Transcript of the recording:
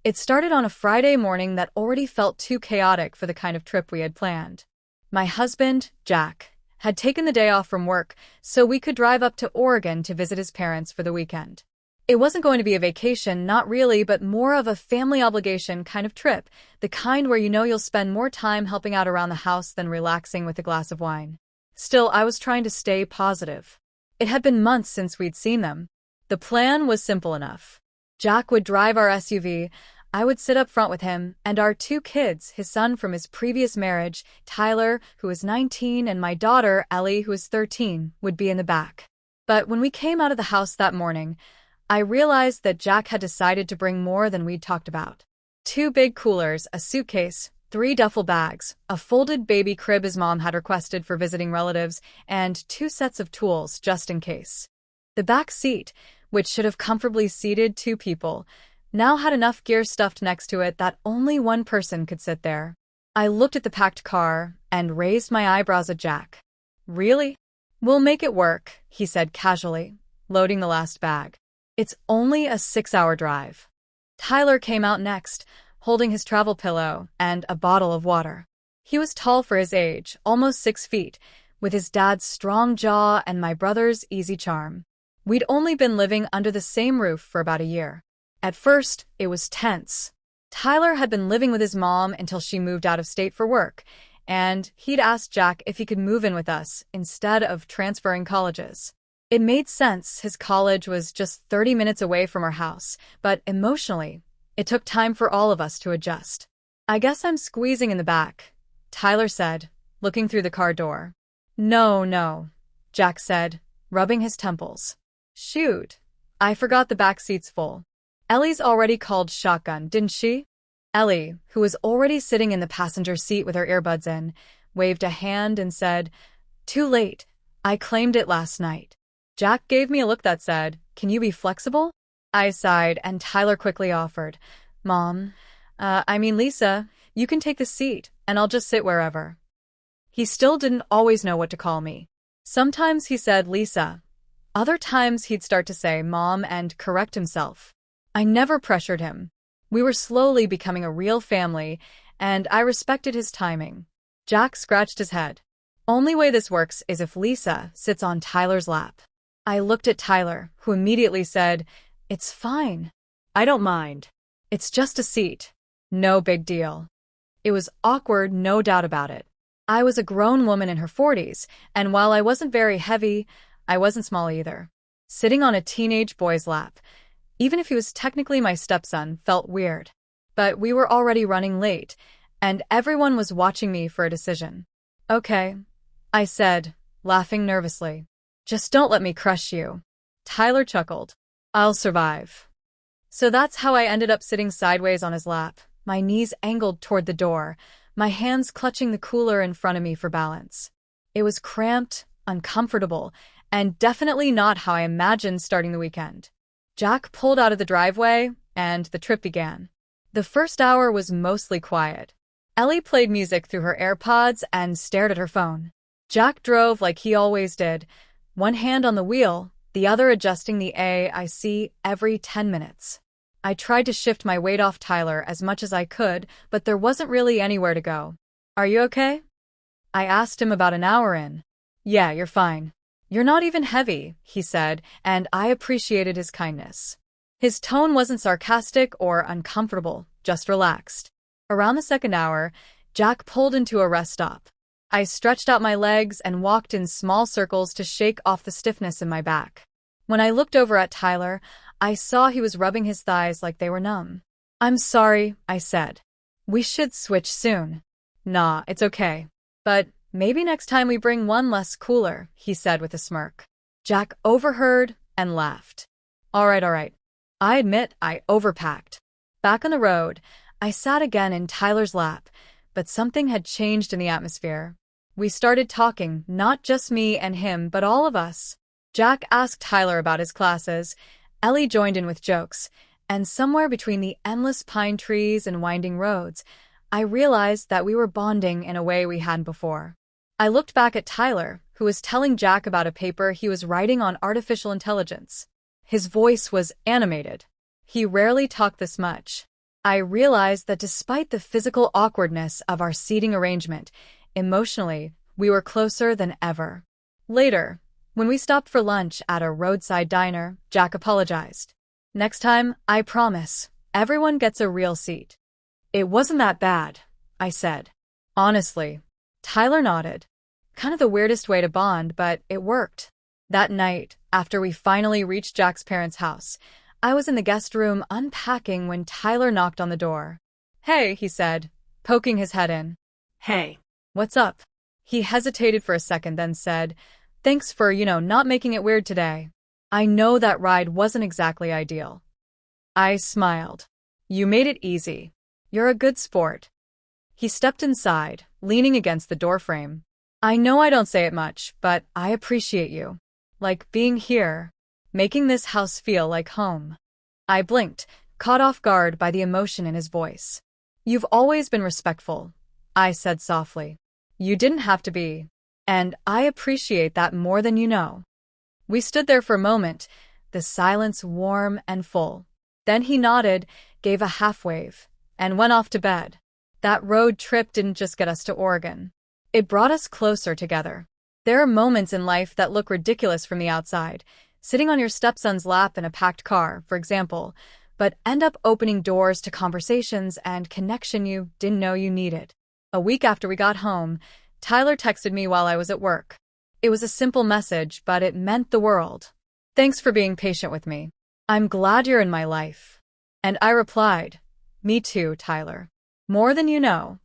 It started on a Friday morning that already felt too chaotic for the kind of trip we had planned. My husband, Jack, had taken the day off from work so we could drive up to Oregon to visit his parents for the weekend. It wasn't going to be a vacation, not really, but more of a family obligation kind of trip, the kind where you know you'll spend more time helping out around the house than relaxing with a glass of wine. Still, I was trying to stay positive. It had been months since we'd seen them. The plan was simple enough. Jack would drive our SUV, I would sit up front with him, and our two kids, his son from his previous marriage, Tyler, who was 19, and my daughter, Ellie, who was 13, would be in the back. But when we came out of the house that morning, I realized that Jack had decided to bring more than we'd talked about. 2 big coolers, a suitcase, 3 duffel bags, a folded baby crib his mom had requested for visiting relatives, and 2 sets of tools just in case. The back seat, which should have comfortably seated 2 people, now had enough gear stuffed next to it that only one person could sit there. I looked at the packed car and raised my eyebrows at Jack. Really? We'll make it work, he said casually, loading the last bag. It's only a 6-hour drive. Tyler came out next, holding his travel pillow and a bottle of water. He was tall for his age, almost 6 feet, with his dad's strong jaw and my brother's easy charm. We'd only been living under the same roof for about a year. At first, it was tense. Tyler had been living with his mom until she moved out of state for work, and he'd asked Jack if he could move in with us instead of transferring colleges. It made sense. His college was just 30 minutes away from our house, but emotionally, it took time for all of us to adjust. I guess I'm squeezing in the back, Tyler said, looking through the car door. No, Jack said, rubbing his temples. Shoot, I forgot the back seat's full. Ellie's already called shotgun, didn't she? Ellie, who was already sitting in the passenger seat with her earbuds in, waved a hand and said, "Too late. I claimed it last night." Jack gave me a look that said, "Can you be flexible?" I sighed, and Tyler quickly offered, Lisa, you can take the seat, and I'll just sit wherever." He still didn't always know what to call me. Sometimes he said Lisa. Other times he'd start to say Mom and correct himself. I never pressured him. We were slowly becoming a real family, and I respected his timing. Jack scratched his head. Only way this works is if Lisa sits on Tyler's lap. I looked at Tyler, who immediately said, "It's fine. I don't mind. It's just a seat. No big deal." It was awkward, no doubt about it. I was a grown woman in her 40s, and while I wasn't very heavy, I wasn't small either. Sitting on a teenage boy's lap, even if he was technically my stepson, felt weird. But we were already running late, and everyone was watching me for a decision. "Okay," I said, laughing nervously. "Just don't let me crush you." Tyler chuckled. "I'll survive." So that's how I ended up sitting sideways on his lap, my knees angled toward the door, my hands clutching the cooler in front of me for balance. It was cramped, uncomfortable, and definitely not how I imagined starting the weekend. Jack pulled out of the driveway, and the trip began. The first hour was mostly quiet. Ellie played music through her AirPods and stared at her phone. Jack drove like he always did, one hand on the wheel, the other adjusting the AIC every 10 minutes. I tried to shift my weight off Tyler as much as I could, but there wasn't really anywhere to go. "Are you okay?" I asked him about an hour in. "Yeah, you're fine. You're not even heavy," he said, and I appreciated his kindness. His tone wasn't sarcastic or uncomfortable, just relaxed. Around the second hour, Jack pulled into a rest stop. I stretched out my legs and walked in small circles to shake off the stiffness in my back. When I looked over at Tyler, I saw he was rubbing his thighs like they were numb. "I'm sorry," I said. "We should switch soon." "Nah, it's okay. But maybe next time we bring one less cooler," he said with a smirk. Jack overheard and laughed. All right. I admit I overpacked. Back on the road, I sat again in Tyler's lap, but something had changed in the atmosphere. We started talking, not just me and him, but all of us. Jack asked Tyler about his classes, Ellie joined in with jokes, and somewhere between the endless pine trees and winding roads, I realized that we were bonding in a way we hadn't before. I looked back at Tyler, who was telling Jack about a paper he was writing on artificial intelligence. His voice was animated. He rarely talked this much. I realized that despite the physical awkwardness of our seating arrangement, emotionally, we were closer than ever. Later, when we stopped for lunch at a roadside diner, Jack apologized. Next time, I promise, everyone gets a real seat. It wasn't that bad, I said. Honestly. Tyler nodded. Kind of the weirdest way to bond, but it worked. That night, after we finally reached Jack's parents' house, I was in the guest room unpacking when Tyler knocked on the door. Hey, he said, poking his head in. Hey. What's up? He hesitated for a second, then said, thanks for, not making it weird today. I know that ride wasn't exactly ideal. I smiled. You made it easy. You're a good sport. He stepped inside, leaning against the doorframe. I know I don't say it much, but I appreciate you. Like being here, making this house feel like home. I blinked, caught off guard by the emotion in his voice. You've always been respectful, I said softly. You didn't have to be. And I appreciate that more than you know. We stood there for a moment, the silence warm and full. Then he nodded, gave a half wave, and went off to bed. That road trip didn't just get us to Oregon. It brought us closer together. There are moments in life that look ridiculous from the outside, sitting on your stepson's lap in a packed car, for example, but end up opening doors to conversations and connection you didn't know you needed. A week after we got home, Tyler texted me while I was at work. It was a simple message, but it meant the world. Thanks for being patient with me. I'm glad you're in my life. And I replied, me too, Tyler. More than you know.